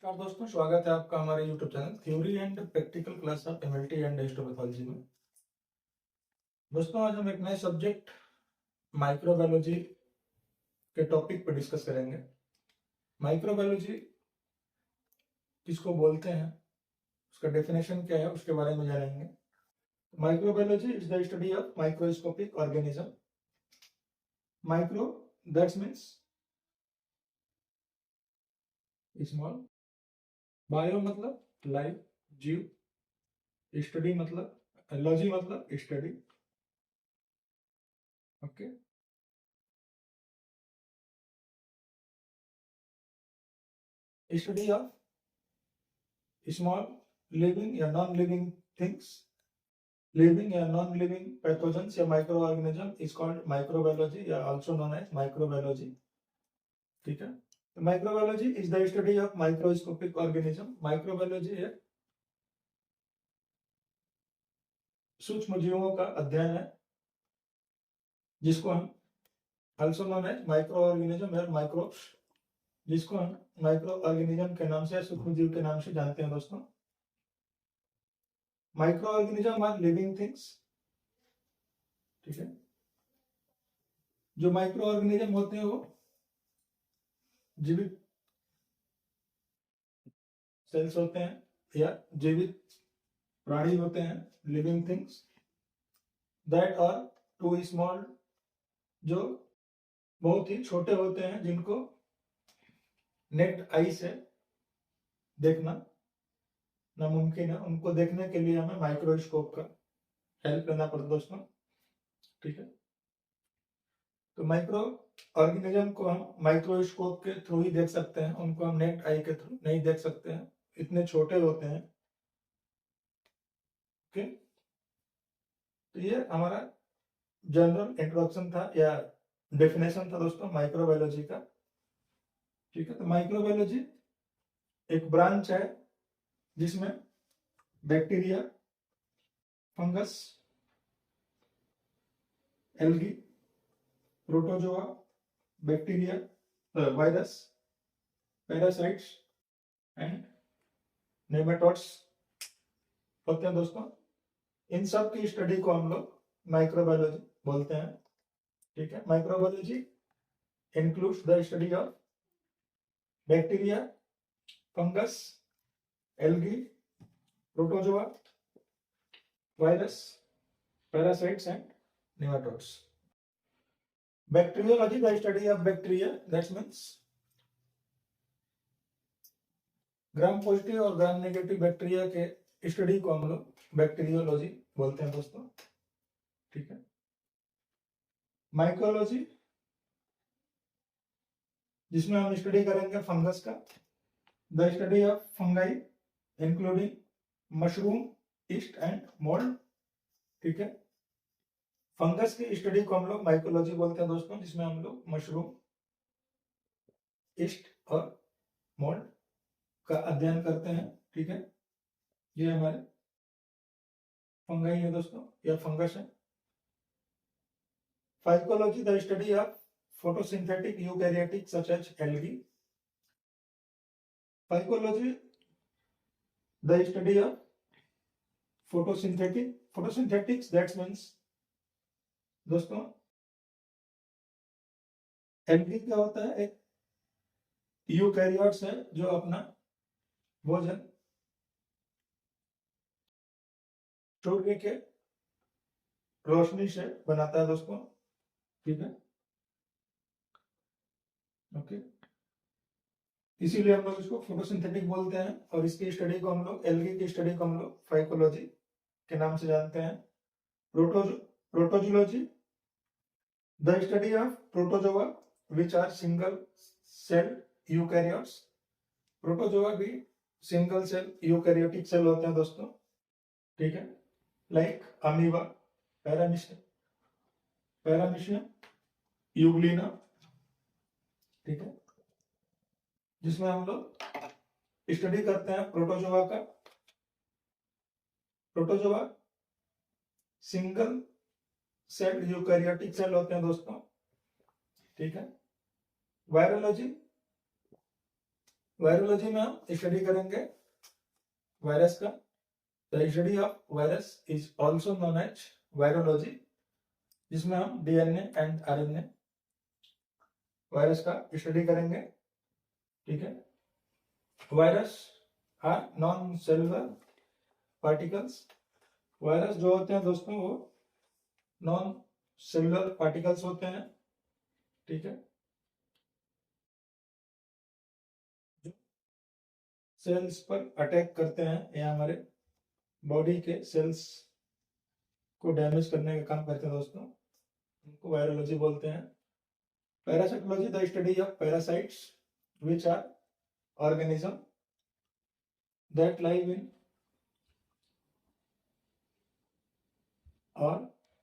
नमस्कार दोस्तों, स्वागत है आपका हमारे YouTube channel theory and practical class of MLT and histopathology में। दोस्तों, आज हम एक नए सब्जेक्ट माइक्रोबायोलॉजी के टॉपिक पर डिस्कस करेंगे। माइक्रोबायोलॉजी किसको बोलते हैं, उसका डेफिनेशन क्या है, उसके बारे में जानेंगे। Microbiology is the study of microscopic organism. Micro that means small, bio मतलब लाइफ, जीव, स्टडी मतलब लॉजी मतलब study. Okay, study of small living या non living things, living या non living pathogens या microorganism is called microbiology या also known as microbiology। ठीक है, तो microbiology is the study of microscopic organism। microbiology है सूक्ष्म जीवों का अध्ययन है, जिसको हम also known as microorganism या microbes, जिसको हम माइक्रोऑर्गेनिज्म के नाम से या सूक्ष्म जीव के नाम से जानते हैं। दोस्तों, माइक्रोऑर्गेनिज्म आर लिविंग थिंग्स। ठीक है, जो माइक्रोऑर्गेनिज्म होते हैं वो जीवित सेल्स होते हैं या जीवित प्राणी होते हैं, living things that are too small, जो बहुत ही छोटे होते हैं, जिनको नेट आई से देखना नामुमकिन है। उनको देखने के लिए हमें माइक्रोस्कोप का हेल्प लेना पड़ता है। दोस्तों, ठीक है, तो माइक्रो ऑर्गेनिज्म को हम माइक्रोस्कोप के थ्रू ही देख सकते हैं, उनको हम नेट आई के थ्रू नहीं देख सकते हैं, इतने छोटे होते हैं। ओके, तो ये हमारा जनरल इंट्रोडक्शन था या डेफिनेशन था दोस्तों माइक्रोबायोलॉजी का। ठीक है, तो माइक्रोबायोलॉजी एक ब्रांच है जिसमें bacteria, fungus, algae, protozoa, bacteria, virus, parasites and nematodes होते हैं। दोस्तों, इन सब की स्टडी को हम लोग माइक्रोबायोलॉजी बोलते हैं। ठीक है, microbiology includes the study of bacteria, fungus, algae, protozoa, virus, parasites and nematodes। Bacteriology, the study of bacteria, that means gram positive और ग्राम नेगेटिव बैक्टीरिया के स्टडी को हम लोग बैक्टीरियोलॉजी बोलते हैं। दोस्तों, ठीक है, माइकोलॉजी जिसमें हम स्टडी करेंगे फंगस का, the study of fungi including mushroom, east and mould. ठीक है, फंगस की स्टडी को हम लोग माइकोलॉजी बोलते हैं। दोस्तों, जिसमें हम लोग मशरूम, ईस्ट और मोल्ड का अध्ययन करते हैं। ठीक है, ये हमारे फंगाई है दोस्तों या फंगस है। Phycology, the study of photosynthetic eukaryotic such as algae। Phycology, the study of photosynthetics, that means दोस्तों एल्गी क्या होता है, एक यूकैरियोट्स है जो अपना भोजन सूर्य के रोशनी से बनाता है। दोस्तों, ठीक है, ओके, इसीलिए हम लोग इसको फोटोसिंथेटिक बोलते हैं और इसकी स्टडी को हम लोग एल्गी की स्टडी को हम लोग फाइकोलॉजी के नाम से जानते हैं। Protozoology, the study of protozoa which are single cell eukaryotes. Protozoa भी सिंगल सेल यूकैरियोटिक सेल होते हैं। दोस्तों, ठीक है, लाइक अमीबा, पैरामीशियम, यूग्लिना। ठीक है, जिसमें हम लोग स्टडी करते हैं प्रोटोजोआ का। Protozoa single cell eukaryotic cell होते हैं। दोस्तों, ठीक है, वायरोलॉजी, वायरोलॉजी में हम स्टडी करेंगे वायरस का। The study of virus is also known as virology, जिसमें हम डीएनए एंड आरएनए वायरस का स्टडी करेंगे। ठीक है। Virus are non cellular particles. Virus जो होते हैं दोस्तों वो नॉन सेलुलर पार्टिकल्स होते हैं। ठीक है। जो सेल्स पर अटैक करते हैं या हमारे बॉडी के सेल्स को डैमेज करने का काम करते हैं दोस्तों, उनको वायरोलॉजी बोलते हैं। Parasitology the study of parasites which are organism that live in or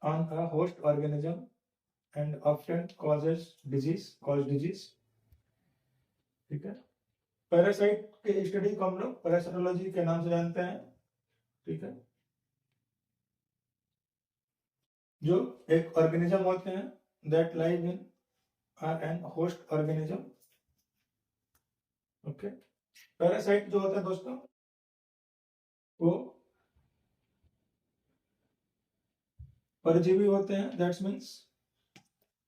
on a host organism and often cause disease। ठीक है। पैरासाइट के स्टडी को हम लोग पैरासाइटोलॉजी के नाम से जानते हैं। ठीक है। जो एक ऑर्गेनिज्म होते हैं that live in are an host organism. Okay. Parasite जो होता है दोस्तों वो परजीवी होते हैं। दैट्स मीन्स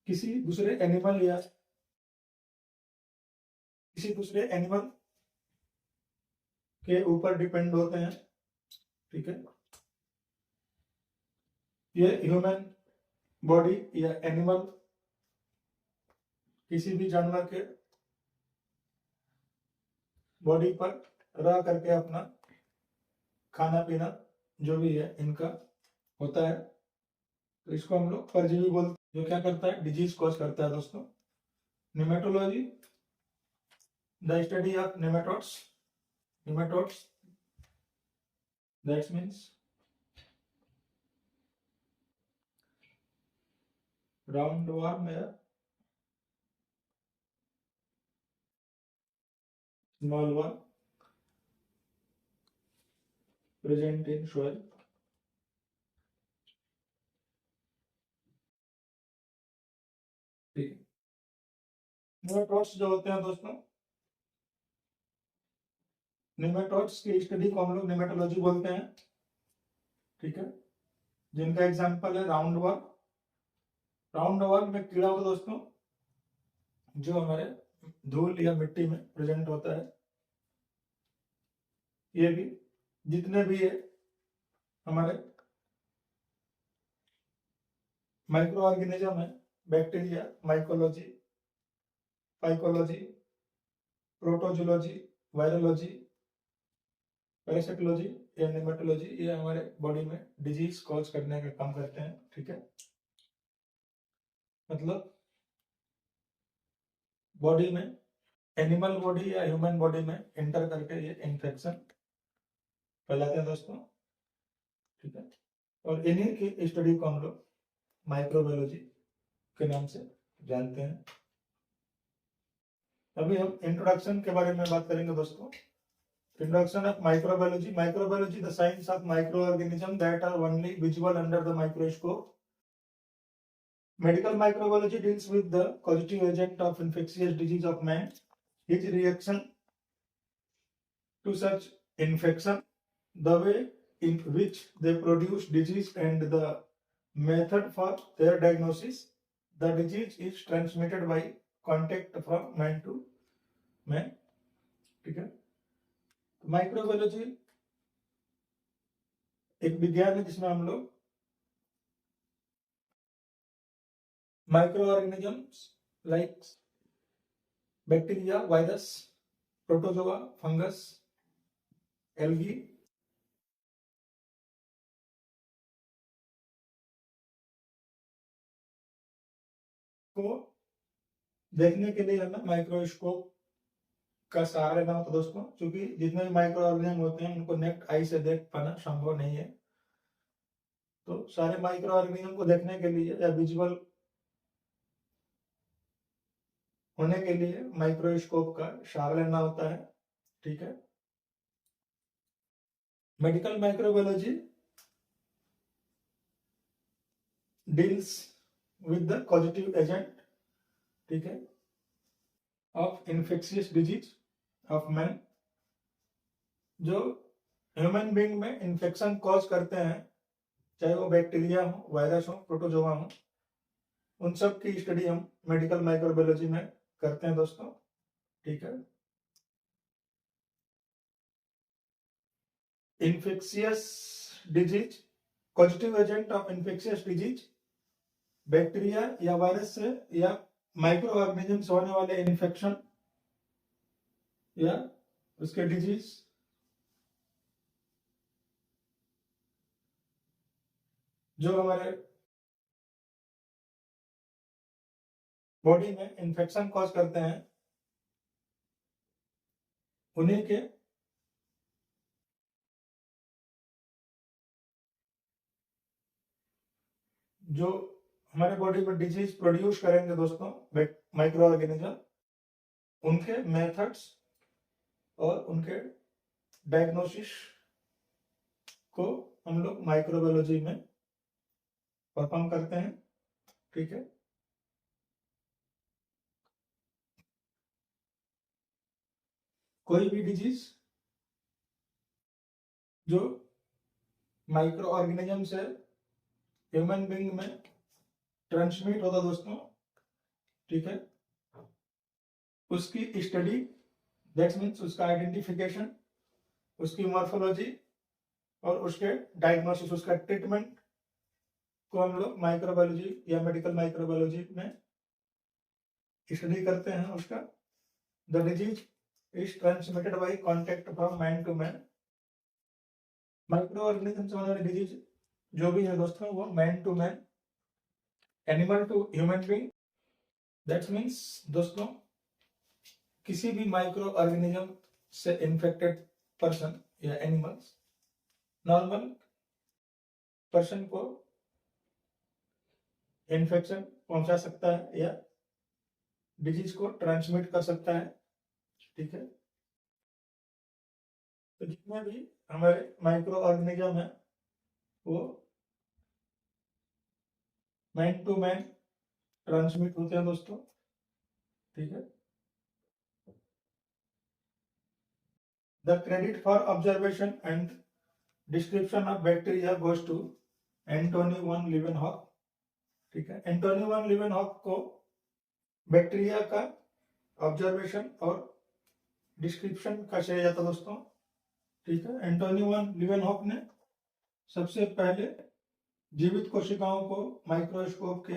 किसी दूसरे एनिमल या किसी दूसरे एनिमल के ऊपर डिपेंड होते हैं। ठीक है। ये ह्यूमन बॉडी या एनिमल किसी भी जानवर के बॉडी पर रह करके अपना खाना पीना जो भी है इनका होता है, तो इसको हम लोग परजीवी बोलते हैं, जो क्या करता है डिजीज कॉज करता है दोस्तों। Nematology the study of nematodes that means round worm या small worm present in soil. ठीक है। निमेटोड्स जो होते हैं दोस्तों, निमेटोड्स की स्टडी को हम लोग निमेटोलॉजी बोलते हैं। ठीक है। जिनका एग्जांपल है राउंड वर्म। राउंड वर्म में कीड़ा होता है दोस्तों जो हमारे धूल या मिट्टी में प्रेजेंट होता है। ये भी जितने भी ये हमारे माइक्रो ऑर्गेनिज्म है, bacteria, mycology, phycology, protozoology, virology, parasitology या निमेटोलॉजी, ये हमारे बॉडी में डिजीज कॉज करने का काम करते हैं। ठीक है। मतलब बॉडी में एनिमल बॉडी या ह्यूमन बॉडी में एंटर करके ये इन्फेक्शन फैलाते हैं दोस्तों। ठीक है। और इन्हीं की स्टडी को हम लोग माइक्रोबायोलॉजी के नाम से जानते हैं। अभी हम इंट्रोडक्शन के बारे में बात करेंगे दोस्तों। Introduction of microbiology. Microbiology the science of micro organism that are only visible under the microscope. Medical microbiology deals with the causative agent of infectious disease of man, his reaction to such infection, the way in which they produce disease, and the method for their diagnosis. The disease is transmitted by contact from man to man। ठीक है। Microbiology एक विज्ञान है जिसमें हम लोग microorganisms like bacteria, virus, protozoa, fungus, algae को देखने के लिए हमें माइक्रोस्कोप का सहारा लेना होता है दोस्तों, क्योंकि जितने भी माइक्रो ऑर्गेनिज्म होते हैं उनको नेक्ट आई से देख पाना संभव नहीं है। तो सारे माइक्रो ऑर्गेनिज्म को देखने के लिए या विजुअल होने के लिए माइक्रोस्कोप का सहारा लेना होता है। ठीक है। Medical microbiology deals with the causative agent, ठीक है, of infectious disease of man जो ह्यूमन बीइंग में इन्फेक्शन कॉज करते हैं, चाहे वो बैक्टीरिया हो, वायरस हो, प्रोटोजोआ हो, उन सब की स्टडी हम मेडिकल माइक्रोबायोलॉजी में करते हैं दोस्तों। ठीक है। Infectious disease, positive agent of infectious disease bacteria या वायरस से या माइक्रो ऑर्गेनिज्म से होने वाले इन्फेक्शन या उसके डिजीज जो हमारे बॉडी में इन्फेक्शन कॉज करते हैं, उन्हीं के जो हमारे बॉडी में डिजीज प्रोड्यूस करेंगे दोस्तों माइक्रो ऑर्गेनिज्म, उनके मेथड्स और उनके डायग्नोसिस को हम लोग माइक्रोबायोलॉजी में परफॉर्म करते हैं। ठीक है। कोई भी डिजीज जो माइक्रो ऑर्गेनिज्म से ह्यूमन बीइंग में ट्रांसमिट होता दोस्तों, ठीक है, उसकी स्टडी, दैट मीन्स उसका आइडेंटिफिकेशन, उसकी मॉर्फोलॉजी और उसके डायग्नोसिस, उसका ट्रीटमेंट को हम लोग माइक्रोबायोलॉजी या मेडिकल माइक्रोबायोलॉजी में स्टडी करते हैं उसका। The disease is transmitted by contact from man to man. Micro organism से होने वाली डिजीज जो भी है दोस्तों, वो man to man, animal to human being. That means दोस्तों, किसी भी माइक्रो ऑर्गेनिज्म से इन्फेक्टेड पर्सन या एनिमल्स नॉर्मल पर्सन को इन्फेक्शन पहुंचा सकता है या डिजीज को ट्रांसमिट कर सकता है। ठीक है। तो जितने भी हमारे माइक्रो ऑर्गेनिज्म है वो मैन टू मैन ट्रांसमिट होते हैं दोस्तों। ठीक है। The credit for observation and description of bacteria goes to Antonie van Leeuwenhoek. ठीक है। एंटोनी वन लीवेनहॉक को बैक्टीरिया का ऑब्जर्वेशन और डिस्क्रिप्शन का श्रेय जाता दोस्तों। ठीक है। एंटोनी वन लीवेनहॉक ने सबसे पहले जीवित कोशिकाओं को माइक्रोस्कोप के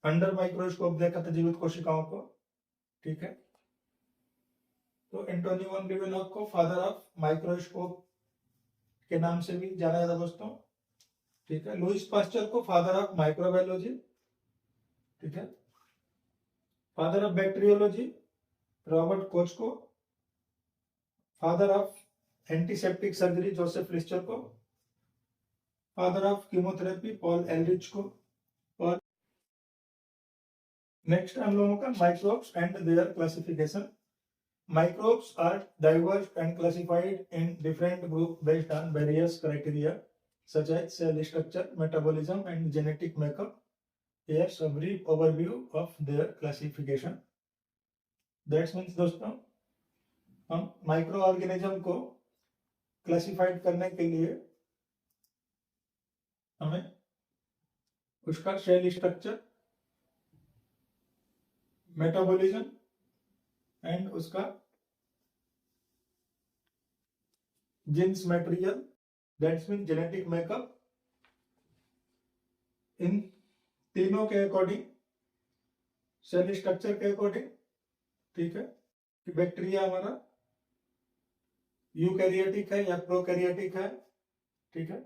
अंडर माइक्रोस्कोप देखा था जीवित कोशिकाओं को। ठीक है। तो एंटोनी वन लीवेनहॉक को फादर ऑफ माइक्रोस्कोप के नाम से भी जाना जाता दोस्तों। ठीक है। लुईस पास्चर को फादर ऑफ माइक्रोबायोलॉजी। ठीक है। Father of bacteriology Robert Koch को, father of antiseptic surgery Joseph Lister को, father of chemotherapy Paul Ehrlich को। और नेक्स्ट हम लोगों का microbes and their classification. Microbes are diverse and classified in different groups based on various criteria such as cell structure, metabolism, and genetic makeup. Here's a brief overview of their classification. That means दोस्तों, हम micro organism को classified करने के लिए हमें उसका cell structure, metabolism and उसका genes material, that's mean genetic makeup, इन तीनों के अकॉर्डिंग, सेल स्ट्रक्चर के अकॉर्डिंग, ठीक है, कि बैक्टीरिया हमारा यूकैरियोटिक है या प्रोकैरियोटिक है। ठीक है।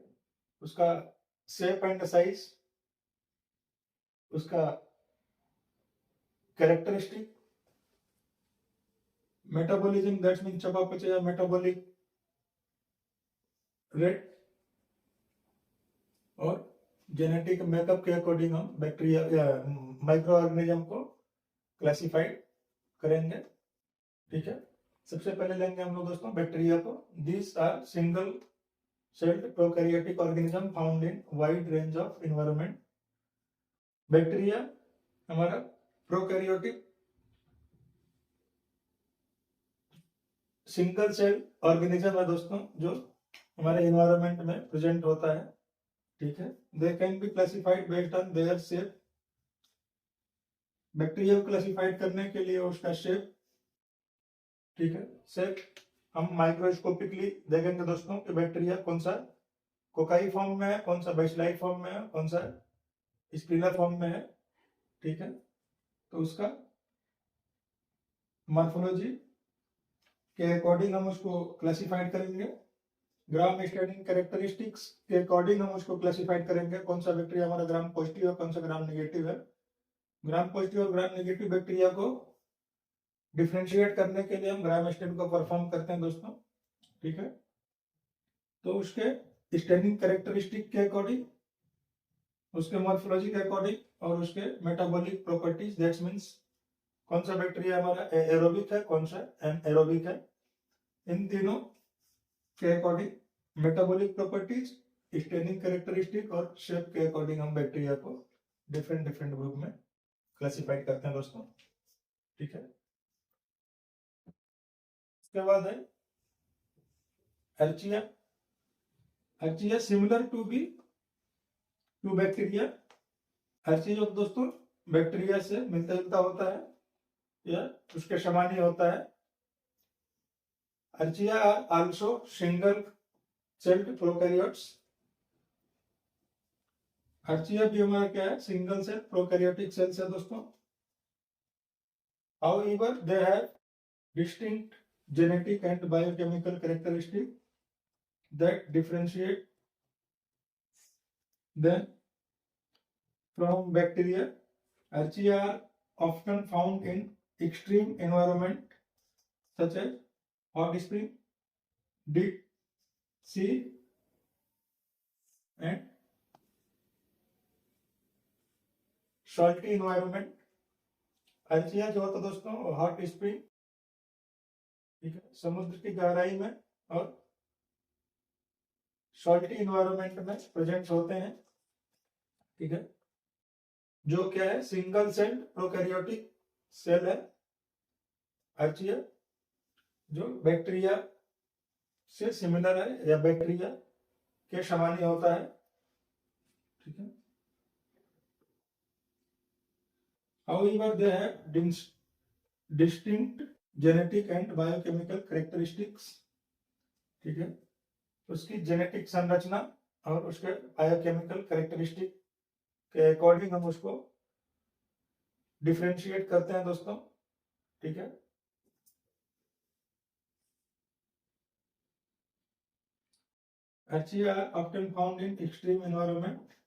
उसका शेप एंड साइज, उसका कैरेक्टरिस्टिक, मेटाबॉलिज्म, दैट्स मीन चयापचय या मेटाबॉलिक रेट, और जेनेटिक मेकअप के अकॉर्डिंग हम बैक्टीरिया या माइक्रो ऑर्गेनिज्म को क्लासिफाइड करेंगे। ठीक है। सबसे पहले लेंगे हम लोग दोस्तों बैक्टीरिया को। This are single celled prokaryotic organism found in wide range of environment. Bacteria हमारा प्रोकैरियोटिक सिंगल सेल ऑर्गेनिज्म है दोस्तों, जो हमारे एनवायरनमेंट में प्रेजेंट होता है, ठीक है। They can be classified based on their shape. Bacteria को क्लासिफाइड करने के लिए उसका शेप, ठीक है, शेप हम माइक्रोस्कोपिकली देखेंगे दोस्तों कि बैक्टीरिया कौन सा कोकाई फॉर्म में है, कौन सा बेसिलाई फॉर्म में है, कौन सा स्पिनर फॉर्म में है, ठीक है। तो उसका मॉर्फोलॉजी के अकॉर्डिंग हम उसको क्लासिफाइड करेंगे। ग्राम स्टैंडिंग कैरेक्टरिस्टिक्स के अकॉर्डिंग हम उसको क्लासिफाइड करेंगे, कौन सा बैक्टीरिया हमारा ग्राम पॉजिटिव है, कौन सा ग्राम नेगेटिव है। ग्राम पॉजिटिव और ग्राम नेगेटिव बैक्टीरिया को डिफ्रेंशिएट करने के लिए हम ग्राम स्टैंड को परफॉर्म करते हैं दोस्तों, ठीक है। तो उसके स्टैंडिंग कैरेक्टरिस्टिक के अकॉर्डिंग, उसके मॉर्फोलॉजी के अकॉर्डिंग और उसके मेटाबॉलिक प्रॉपर्टीज, दैट्स मींस कौन सा बैक्टीरिया हमारा एरोबिक है, कौन सा एनारोबिक है, इन तीनों के according metabolic properties, standing characteristic और शेप के अकॉर्डिंग हम बैक्टीरिया को डिफरेंट डिफरेंट ग्रुप में क्लासिफाइड करते हैं दोस्तों, ठीक है। उसके बाद है अर्चिया। अर्चिया सिमिलर टू बैक्टीरिया। अर्चिया जो दोस्तों बैक्टीरिया से मिलता जुलता होता है या उसके समान ही होता है। Archaea are also single celled prokaryotes. Archaea भी हमारा क्या है, सिंगल सेल प्रोकैरियोटिक सेल्स है दोस्तों। However, they have distinct genetic and biochemical characteristics that differentiate them from bacteria. Archaea are often found in extreme environment such as hot spring, deep sea, and salty environment. अर्चिया जो होता है दोस्तों hot spring, ठीक है, समुद्र की गहराई में और सॉल्टी इन्वायरमेंट में प्रेजेंट होते हैं, ठीक है। जो क्या है, सिंगल सेल प्रोकैरियोटिक सेल है अर्चिया, जो बैक्टीरिया से सिमिलर है या बैक्टीरिया के समान ही होता है, ठीक है। However, they have distinct genetic and biochemical characteristics, ठीक है। उसकी जेनेटिक संरचना और उसके बायोकेमिकल कैरेक्टरिस्टिक के अकॉर्डिंग हम उसको डिफरेंशिएट करते हैं दोस्तों, ठीक है। Archaea are often found in extreme environment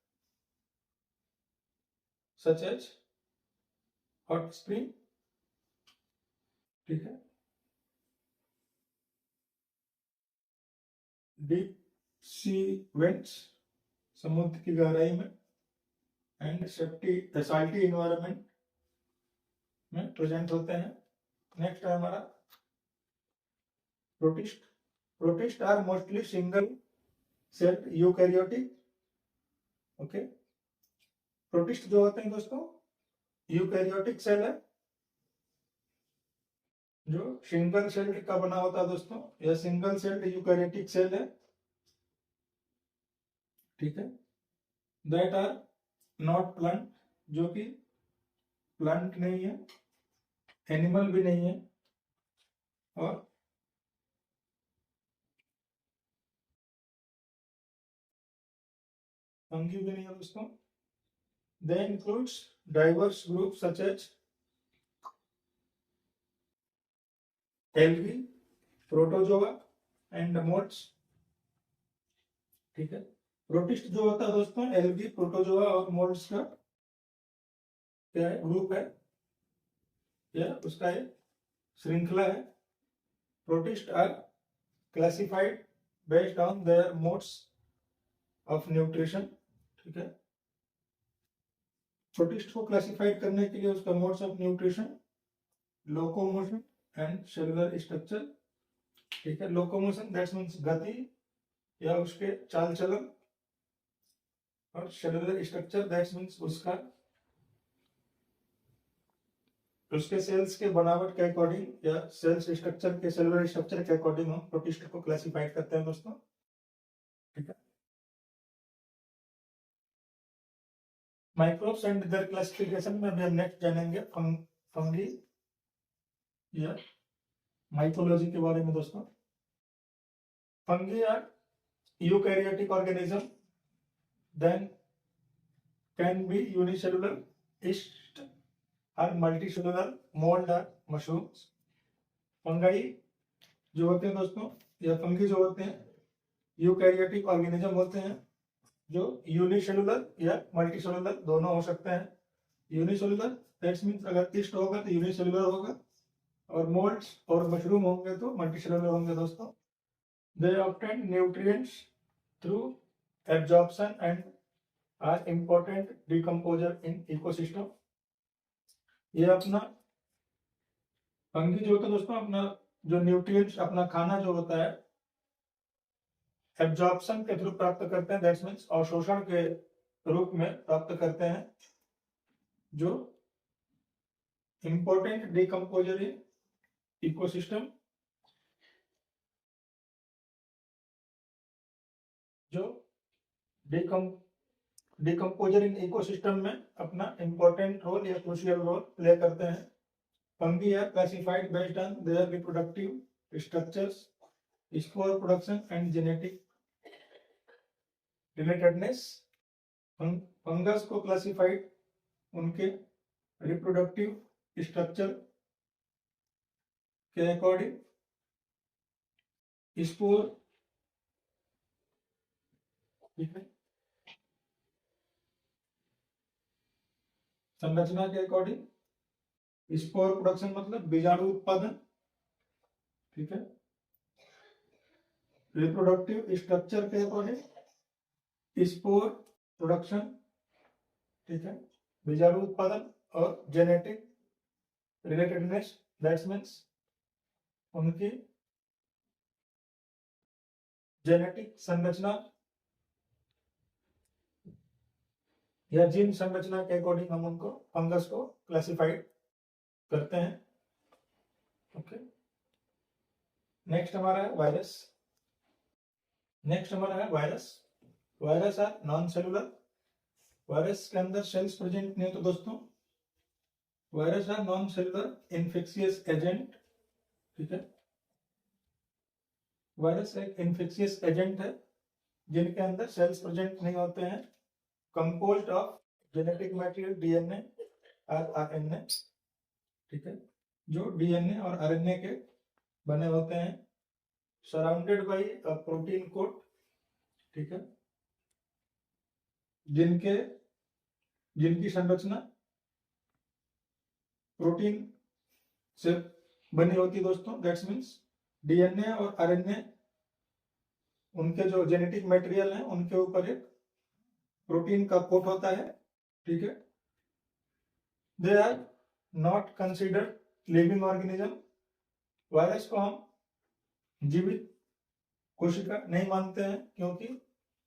such as hot spring, ठीक है, डीप सी वेंट्स, समुद्र की गहराई में, एंड साल्टी इन्वायरमेंट में प्रेजेंट होते हैं। नेक्स्ट है हमारा protist. Protist are mostly single cell eukaryotic, okay. Protist जो होते हैं दोस्तों यूकैरियोटिक सेल है, जो सिंगल सेल का बना होता है दोस्तों, यह सिंगल सेल यूकैरियोटिक सेल है, ठीक है। दैट आर नॉट प्लांट, जो कि प्लांट नहीं है, एनिमल भी नहीं है, और फंगी भी नहीं है दोस्तों। They includes diverse group such as algae, protozoa and molds, ठीक है। प्रोटिस्ट जो होता है दोस्तों एल्गी, प्रोटोजोआ और मोल्ड्स का क्या है, ग्रुप है या उसका एक श्रृंखला है। Protist are classified based on their modes of nutrition, ठीक है। प्रोटिस्ट को क्लासिफाइड करने के लिए उसका modes of nutrition, locomotion and cellular structure, ठीक है। लोकोमोशन दैट्स मींस गति या उसके चाल चलन, और सेलुलर स्ट्रक्चर दैट्स मींस उसका उसके सेल्स के बनावट के अकॉर्डिंग या सेल्स स्ट्रक्चर के सेलुलर स्ट्रक्चर के अकॉर्डिंग हम प्रोटिस्ट को क्लासिफाइड करते हैं दोस्तों, ठीक है। माइक्रोब्स एंड देयर क्लासिफिकेशन में भी हम नेक्स्ट जानेंगे फंगी या माइकोलॉजी के बारे में दोस्तों। Fungi are eukaryotic organism then can be unicellular, yeast और मल्टीसेलुलर, मोल्ड और मशरूम्स। फंगाई जो होते हैं दोस्तों या फंगी जो होते हैं यूकैरियोटिक ऑर्गेनिज्म होते हैं जो यूनिसेलुलर या मल्टीसेलुलर दोनों हो सकते हैं। यूनिसेलुलर दैट्स मींस अगर ईस्ट होगा तो यूनिसेलुलर होगा, और मोल्ड्स और मशरूम होंगे तो मल्टीसेलुलर होंगे दोस्तों। They obtain nutrients through absorption and are important decomposer in ecosystem. ये अपना फंगी जो होता है दोस्तों अपना जो न्यूट्रिएंट्स अपना खाना जो होता है एब्जॉर्प्शन के थ्रू प्राप्त करते हैं, दैट्स मींस अवशोषण के रूप में प्राप्त करते हैं, जो इम्पोर्टेंट डिकम्पोजर इन इकोसिस्टम, जो डिकम्पोजर इन इकोसिस्टम में अपना इंपॉर्टेंट रोल या क्रूशियल रोल प्ले करते हैं। Fungi are classified based on their reproductive structures, spore production and genetic relatedness. Fungus को क्लासिफाइड उनके रिप्रोडक्टिव स्ट्रक्चर के अकॉर्डिंग, स्पोर, ठीक है, संरचना के अकॉर्डिंग, स्पोर प्रोडक्शन मतलब बीजाणु उत्पादन, ठीक है, रिप्रोडक्टिव स्ट्रक्चर के अकॉर्डिंग स्पोर प्रोडक्शन, ठीक है, बीजाणु उत्पादन, और जेनेटिक रिलेटेडनेस दैट्स मींस उनकी जेनेटिक संरचना या जीन संरचना के अकॉर्डिंग हम उनको फंगस को क्लासिफाइड करते हैं, ओके। नेक्स्ट हमारा है वायरस। नेक्स्ट हमारा है virus. Virus are non cellular. Virus के अंदर सेल्स प्रेजेंट नहीं तो दोस्तों virus are non cellular infectious agent, ठीक है। वायरस एक इन्फेक्शियस एजेंट है जिनके अंदर सेल्स प्रेजेंट नहीं होते हैं, composed of genetic material DNA और आरएनए, ठीक है, जो डीएनए और आरएनए के बने होते हैं, surrounded by a protein coat, ठीक है, जिनकी संरचना प्रोटीन से बनी होती है दोस्तों, दैट्स मींस डीएनए और आरएनए उनके जो जेनेटिक मटेरियल है उनके ऊपर एक प्रोटीन का कोट होता है, ठीक है। They are not considered living organism. Virus को हम जीवित कोशिका नहीं मानते हैं क्योंकि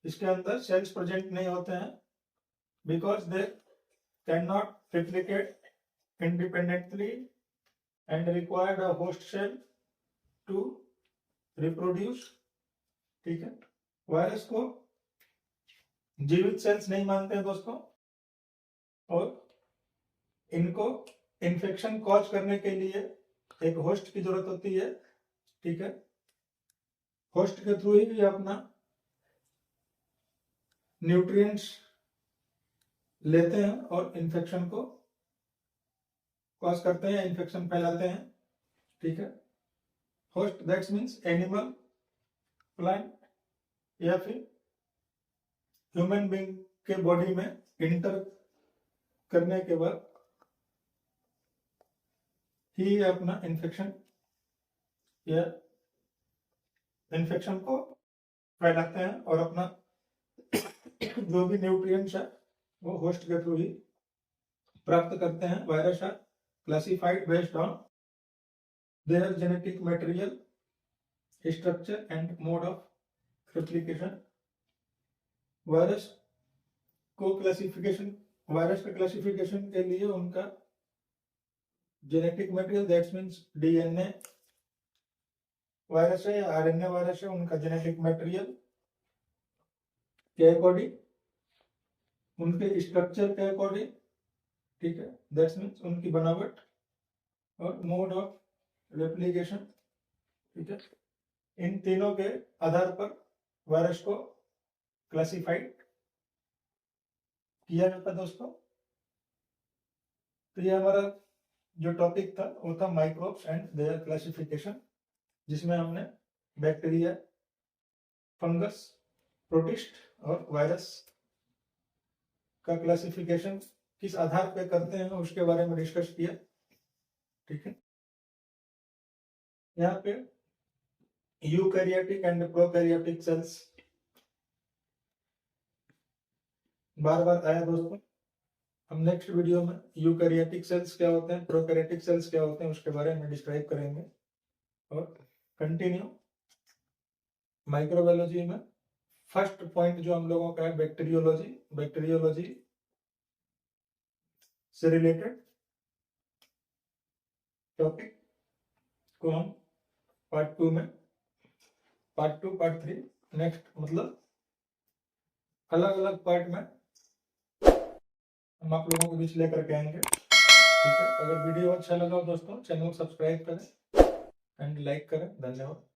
इसके अंदर सेल्स प्रेजेंट नहीं होते हैं, because they can not replicate independently and required a host cell to reproduce, ठीक है। वायरस को जीवित सेल्स नहीं मानते हैं दोस्तों, और इनको इन्फेक्शन कॉज करने के लिए एक होस्ट की जरूरत होती है, ठीक है। होस्ट के थ्रू ही अपना न्यूट्रिएंट्स लेते हैं और इन्फेक्शन को कॉज करते हैं, इन्फेक्शन फैलाते हैं, ठीक है। Host that's means animal, plant या फिर ह्यूमन बीइंग के बॉडी में इंटर करने के बाद ही अपना इन्फेक्शन या इन्फेक्शन को फैलाते हैं और अपना जो भी न्यूट्रिएंट्स है वो होस्ट के थ्रू ही प्राप्त करते हैं। Virus are classified based on their genetic material, structure and mode of replication. Virus का क्लासिफिकेशन के लिए उनका genetic material that's means DNA virus है या आरएनए वायरस है, उनका जेनेटिक मटेरियल के अकॉर्डिंग, उनके स्ट्रक्चर के अकॉर्डिंग, ठीक है, दैट्स मीन्स उनकी बनावट और मोड ऑफ रेप्लिकेशन, ठीक है, इन तीनों के आधार पर वायरस को क्लासिफाइड किया जाता दोस्तों। तो ये हमारा जो टॉपिक था वो था माइक्रोब्स एंड देयर क्लासिफिकेशन, जिसमें हमने बैक्टीरिया, फंगस, प्रोटिस्ट और वायरस का क्लासिफिकेशन किस आधार पे करते हैं उसके बारे में डिस्कस किया, ठीक है। यहाँ पे यूकैरियोटिक एंड प्रोकैरियोटिक सेल्स बार बार आया दोस्तों। हम नेक्स्ट वीडियो में यूकैरियोटिक सेल्स क्या होते हैं, प्रोकैरियोटिक सेल्स क्या होते हैं, उसके बारे में डिस्क्राइब करेंगे। और कंटिन्यू माइक्रोबायोलॉजी में फर्स्ट पॉइंट जो हम लोगों का है बैक्टीरियोलॉजी, बैक्टीरियोलॉजी से रिलेटेड टॉपिक को हम पार्ट 2 में, पार्ट 2 पार्ट 3 नेक्स्ट, मतलब अलग अलग पार्ट में हम आप लोगों के बीच लेकर के आएंगे, ठीक है। अगर वीडियो अच्छा लगा हो दोस्तों, चैनल को सब्सक्राइब करें एंड लाइक करें। धन्यवाद।